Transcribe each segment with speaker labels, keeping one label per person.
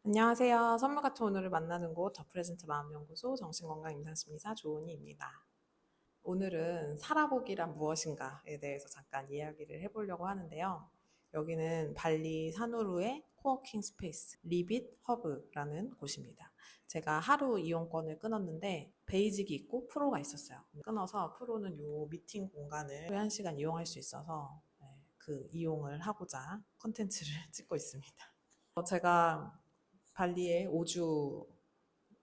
Speaker 1: 안녕하세요. 선물 같은 오늘을 만나는 곳 더 프레젠트 마음연구소 정신건강임상심리사 조은희입니다. 오늘은 살아보기란 무엇인가에 대해서 잠깐 이야기를 해보려고 하는데요. 여기는 발리 산우루의 코워킹 스페이스 리빗 허브라는 곳입니다. 제가 하루 이용권을 끊었는데 베이직이 있고 프로가 있었어요. 끊어서 프로는 요 미팅 공간을 1시간 이용할 수 있어서 그 이용을 하고자 컨텐츠를 찍고 있습니다. 제가 발리에 5주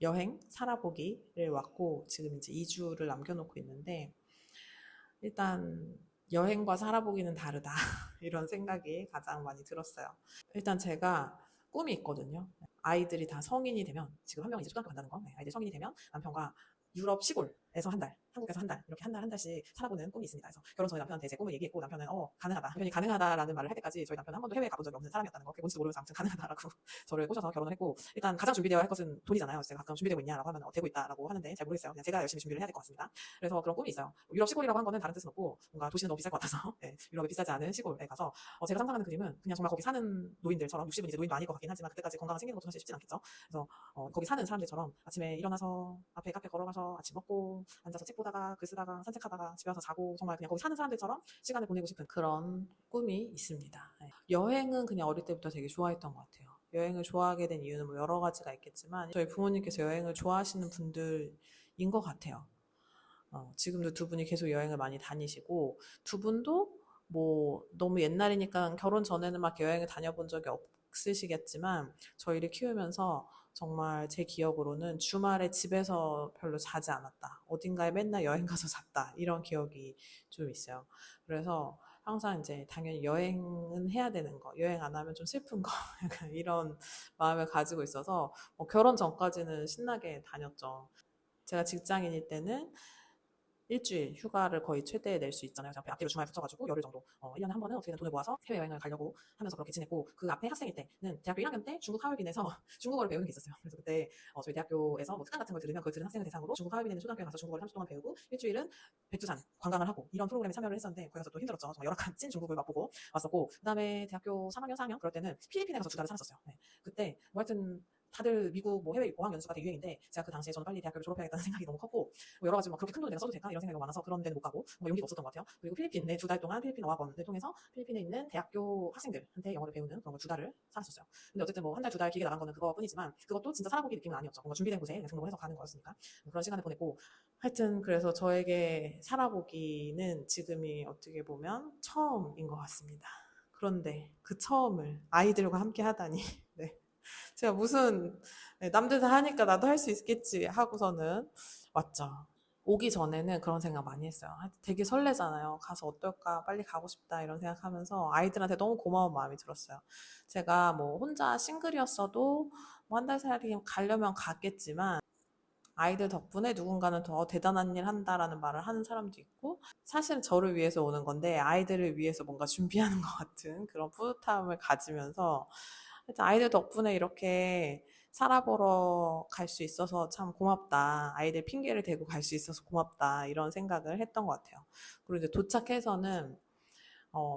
Speaker 1: 여행 살아보기를 왔고 지금 이제 2주를 남겨놓고 있는데 일단 여행과 살아보기는 다르다 이런 생각이 가장 많이 들었어요. 일단 제가 꿈이 있거든요. 아이들이 다 성인이 되면 지금 한 명이 이제 초등학교 간다는 거. 아이들이 성인이 되면 남편과 유럽 시골에서 한 달, 한국에서 한 달, 이렇게 한 달씩 살아보는 꿈이 있습니다. 그래서 결혼 전에 남편한테 제 꿈을 얘기했고 남편은 가능하다. 남편이 가능하다라는 말을 할 때까지 저희 남편은 한 번도 해외에 가본 적이 없는 사람이었다는 거. 그게 뭔지도 모르면서 아무튼 가능하다라고 저를 꼬셔서 결혼을 했고 일단 가장 준비되어야 할 것은 돈이잖아요. 그래서 제가 가끔 준비되고 있냐라고 하면 되고 있다라고 하는데 잘 모르겠어요. 그냥 제가 열심히 준비를 해야 될 것 같습니다. 그래서 그런 꿈이 있어요. 유럽 시골이라고 한 거는 다른 뜻은 없고 뭔가 도시는 너무 비쌀 것 같아서 네, 유럽에 비싸지 않은 시골에 가서 제가 상상하는 그림은 그냥 정말 거기 사는 노인들처럼 60은 이제 노인도 아닐 것 같긴 하지만 그때까지 건강을 챙기는 것도 사실 쉽진 않겠죠. 그래서 거기 사는 사람들처럼 아침에 일어나서 앞에 카페 걸어가서 아침 먹고 앉아서 책 보다가 글 쓰다가 산책하다가 집에 와서 자고 정말 그냥 거기 사는 사람들처럼 시간을 보내고 싶은 그런 꿈이 있습니다. 네. 여행은 그냥 어릴 때부터 되게 좋아했던 것 같아요. 여행을 좋아하게 된 이유는 뭐 여러 가지가 있겠지만 저희 부모님께서 여행을 좋아하시는 분들인 것 같아요. 지금도 두 분이 계속 여행을 많이 다니시고 두 분도 뭐 너무 옛날이니까 결혼 전에는 막 여행을 다녀본 적이 없으시겠지만 저희를 키우면서 정말 제 기억으로는 주말에 집에서 별로 자지 않았다. 어딘가에 맨날 여행 가서 잤다. 이런 기억이 좀 있어요. 그래서 항상 이제 당연히 여행은 해야 되는 거, 여행 안 하면 좀 슬픈 거, 약간 이런 마음을 가지고 있어서 결혼 전까지는 신나게 다녔죠. 제가 직장인일 때는 일주일 휴가를 거의 최대 낼 수 있잖아요. 제가 앞뒤로 주말 붙여가지고 열흘 정도 1년에 한 번은 어떻게든 돈을 모아서 해외여행을 가려고 하면서 그렇게 지냈고 그 앞에 학생일 때는 대학교 1학년 때 중국 하얼빈에서 중국어를 배우는 게 있었어요. 그래서 그때 저희 대학교에서 뭐 특강 같은 걸 들으면 그걸 들은 학생을 대상으로 중국 하얼빈에 있는 초등학교에 가서 중국어를 30주 동안 배우고 일주일은 백두산 관광을 하고 이런 프로그램에 참여를 했었는데 거기 가서 또 힘들었죠. 정말 열악한 찐 중국을 맛보고 왔었고 그 다음에 대학교 3학년, 4학년 그럴 때는 필리핀에 가서 2달을 살았었어요. 네. 그때 뭐 하여튼 다들 미국 뭐 해외 어학 연수가 되게 유행인데 제가 그 당시에 저는 빨리 대학교를 졸업해야겠다는 생각이 너무 컸고 뭐 여러 가지 막 그렇게 큰 돈을 내가 써도 될까 이런 생각이 많아서 그런 데는 못 가고 뭔가 용기가 없었던 것 같아요. 그리고 필리핀에 2달 동안 필리핀 어학원을 통해서 필리핀에 있는 대학교 학생들한테 영어를 배우는 그런 걸 2달을 살았었어요. 근데 어쨌든 뭐 한 달, 2달 길게 나간 거는 그거뿐이지만 그것도 진짜 살아보기 느낌은 아니었죠. 뭔가 준비된 곳에 등록을 해서 가는 거였으니까 뭐 그런 시간을 보냈고 하여튼 그래서 저에게 살아보기는 지금이 어떻게 보면 처음인 것 같습니다. 그런데 그 처음을 아이들과 함께 하다니 네. 제가 무슨 남들 다 하니까 나도 할 수 있겠지 하고서는 왔죠. 오기 전에는 그런 생각 많이 했어요. 되게 설레잖아요. 가서 어떨까, 빨리 가고 싶다 이런 생각하면서 아이들한테 너무 고마운 마음이 들었어요. 제가 뭐 혼자 싱글이었어도 뭐 한 달 살이 가려면 갔겠지만 아이들 덕분에 누군가는 더 대단한 일 한다라는 말을 하는 사람도 있고 사실은 저를 위해서 오는 건데 아이들을 위해서 뭔가 준비하는 것 같은 그런 뿌듯함을 가지면서 하여튼 아이들 덕분에 이렇게 살아보러 갈 수 있어서 참 고맙다. 아이들 핑계를 대고 갈 수 있어서 고맙다. 이런 생각을 했던 것 같아요. 그리고 이제 도착해서는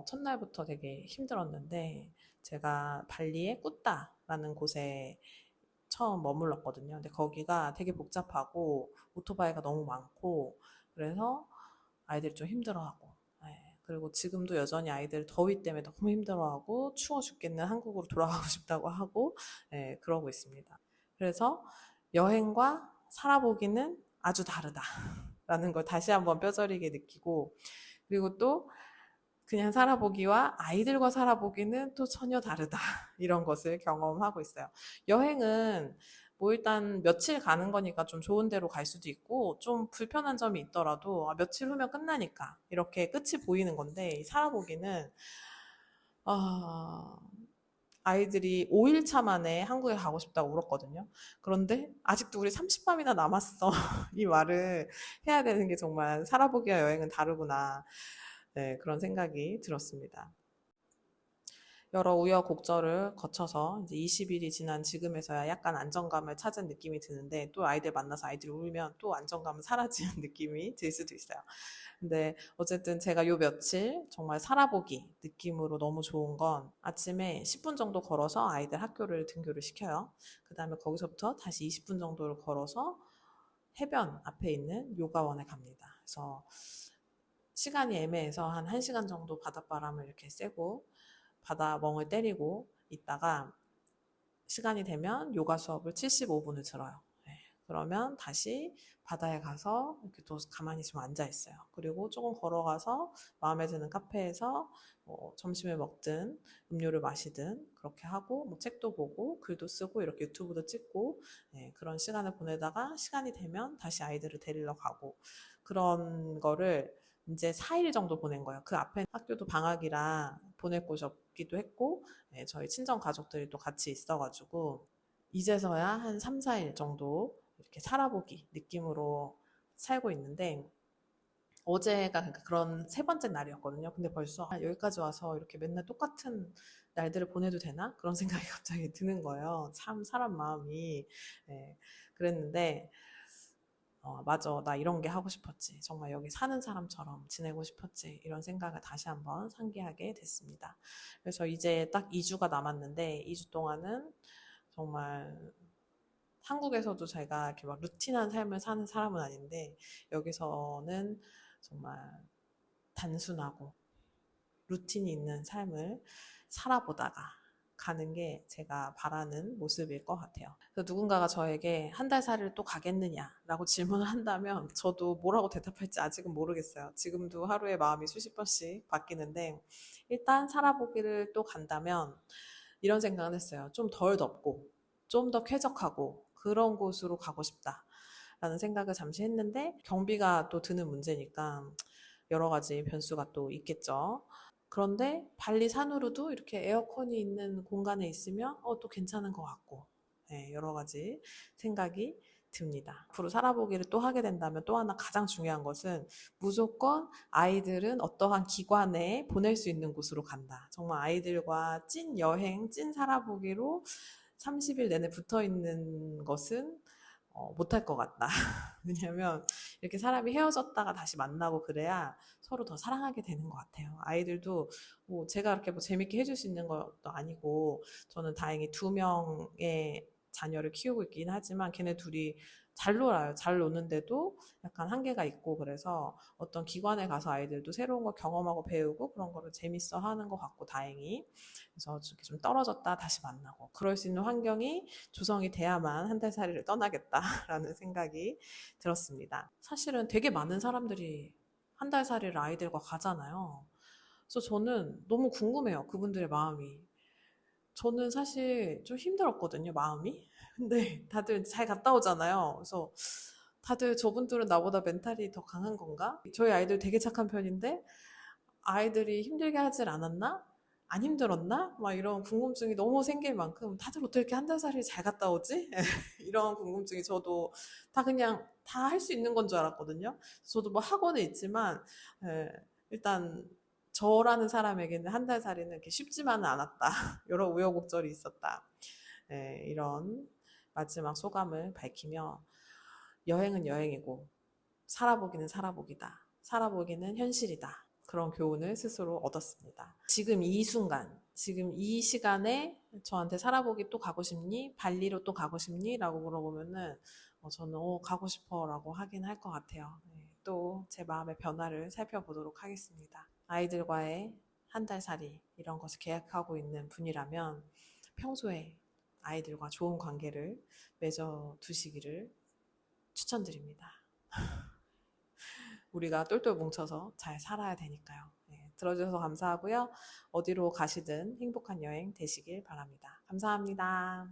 Speaker 1: 첫날부터 되게 힘들었는데 제가 발리의 꾸따라는 곳에 처음 머물렀거든요. 근데 거기가 되게 복잡하고 오토바이가 너무 많고 그래서 아이들이 좀 힘들어하고 그리고 지금도 여전히 아이들 더위 때문에 너무 힘들어하고 추워 죽겠는 한국으로 돌아가고 싶다고 하고 그러고 있습니다. 그래서 여행과 살아보기는 아주 다르다라는 걸 다시 한번 뼈저리게 느끼고 그리고 또 그냥 살아보기와 아이들과 살아보기는 또 전혀 다르다. 이런 것을 경험하고 있어요. 여행은 뭐 일단 며칠 가는 거니까 좀 좋은 데로 갈 수도 있고 좀 불편한 점이 있더라도 며칠 후면 끝나니까 이렇게 끝이 보이는 건데 살아보기는 아, 아이들이 5일차 만에 한국에 가고 싶다고 울었거든요. 그런데 아직도 우리 30밤이나 남았어. 이 말을 해야 되는 게 정말 살아보기와 여행은 다르구나. 네, 그런 생각이 들었습니다. 여러 우여곡절을 거쳐서 이제 20일이 지난 지금에서야 약간 안정감을 찾은 느낌이 드는데, 또 아이들 만나서 아이들이 울면 또 안정감은 사라지는 느낌이 들 수도 있어요. 근데 어쨌든 제가 요 며칠 정말 살아보기 느낌으로 너무 좋은 건, 아침에 10분 정도 걸어서 아이들 학교를 등교를 시켜요. 그 다음에 거기서부터 다시 20분 정도를 걸어서 해변 앞에 있는 요가원에 갑니다. 그래서 시간이 애매해서 한 1시간 정도 바닷바람을 이렇게 쐬고 바다 멍을 때리고 있다가, 시간이 되면 요가 수업을 75분을 들어요. 네. 그러면 다시 바다에 가서 이렇게 또 가만히 좀 앉아 있어요. 그리고 조금 걸어가서 마음에 드는 카페에서 뭐 점심을 먹든 음료를 마시든 그렇게 하고, 뭐 책도 보고 글도 쓰고 이렇게 유튜브도 찍고, 네, 그런 시간을 보내다가 시간이 되면 다시 아이들을 데리러 가고, 그런 거를 이제 4일 정도 보낸 거예요. 그 앞에 학교도 방학이라 보낼 곳이 없기도 했고, 네, 저희 친정 가족들이 또 같이 있어가지고 이제서야 한 3, 4일 정도 이렇게 살아보기 느낌으로 살고 있는데, 어제가 그러니까 그런 세 번째 날이었거든요. 근데 벌써 여기까지 와서 이렇게 맨날 똑같은 날들을 보내도 되나? 그런 생각이 갑자기 드는 거예요. 참 사람 마음이. 예, 그랬는데 맞아. 나 이런 게 하고 싶었지. 정말 여기 사는 사람처럼 지내고 싶었지. 이런 생각을 다시 한번 상기하게 됐습니다. 그래서 이제 딱 2주가 남았는데, 2주 동안은 정말 한국에서도 제가 이렇게 막 루틴한 삶을 사는 사람은 아닌데, 여기서는 정말 단순하고 루틴이 있는 삶을 살아보다가 가는 게 제가 바라는 모습일 것 같아요. 그래서 누군가가 저에게 한 달 살이를 또 가겠느냐라고 질문을 한다면 저도 뭐라고 대답할지 아직은 모르겠어요. 지금도 하루에 마음이 수십 번씩 바뀌는데, 일단 살아보기를 또 간다면 이런 생각을 했어요. 좀 덜 덥고 좀 더 쾌적하고 그런 곳으로 가고 싶다 라는 생각을 잠시 했는데, 경비가 또 드는 문제니까 여러 가지 변수가 또 있겠죠. 그런데 발리 산후로도 이렇게 에어컨이 있는 공간에 있으면 또 괜찮은 것 같고, 네, 여러 가지 생각이 듭니다. 앞으로 살아보기를 또 하게 된다면 또 하나 가장 중요한 것은, 무조건 아이들은 어떠한 기관에 보낼 수 있는 곳으로 간다. 정말 아이들과 찐 여행, 찐 살아보기로 30일 내내 붙어 있는 것은 못할 것 같다. 왜냐면 이렇게 사람이 헤어졌다가 다시 만나고 그래야 서로 더 사랑하게 되는 것 같아요. 아이들도 뭐 제가 이렇게 뭐 재밌게 해줄 수 있는 것도 아니고, 저는 다행히 2명의 자녀를 키우고 있긴 하지만 걔네 둘이 잘 놀아요. 잘 노는데도 약간 한계가 있고, 그래서 어떤 기관에 가서 아이들도 새로운 걸 경험하고 배우고 그런 거를 재밌어 하는 것 같고, 다행히. 그래서 이렇게 좀 떨어졌다 다시 만나고 그럴 수 있는 환경이 조성이 돼야만 한 달 살이를 떠나겠다라는 생각이 들었습니다. 사실은 되게 많은 사람들이 한 달 살이를 아이들과 가잖아요. 그래서 저는 너무 궁금해요. 그분들의 마음이. 저는 사실 좀 힘들었거든요, 마음이. 근데 다들 잘 갔다 오잖아요. 그래서 다들 저분들은 나보다 멘탈이 더 강한 건가? 저희 아이들 되게 착한 편인데 아이들이 힘들게 하질 않았나? 안 힘들었나? 막 이런 궁금증이 너무 생길 만큼, 다들 어떻게 한 달 살이 잘 갔다 오지? 이런 궁금증이, 저도 다 그냥 다 할 수 있는 건 줄 알았거든요. 저도 뭐 학원에 있지만, 일단 저라는 사람에게는 한 달 살이는 이렇게 쉽지만은 않았다. 여러 우여곡절이 있었다. 이런 마지막 소감을 밝히며, 여행은 여행이고 살아보기는 살아보기다. 살아보기는 현실이다. 그런 교훈을 스스로 얻었습니다. 지금 이 순간, 지금 이 시간에 저한테 살아보기 또 가고 싶니? 발리로 또 가고 싶니? 라고 물어보면은 저는 가고 싶어 라고 하긴 할 것 같아요. 또 제 마음의 변화를 살펴보도록 하겠습니다. 아이들과의 한 달 살이 이런 것을 계획하고 있는 분이라면 평소에 아이들과 좋은 관계를 맺어 두시기를 추천드립니다. 우리가 똘똘 뭉쳐서 잘 살아야 되니까요. 들어주셔서 감사하고요. 어디로 가시든 행복한 여행 되시길 바랍니다. 감사합니다.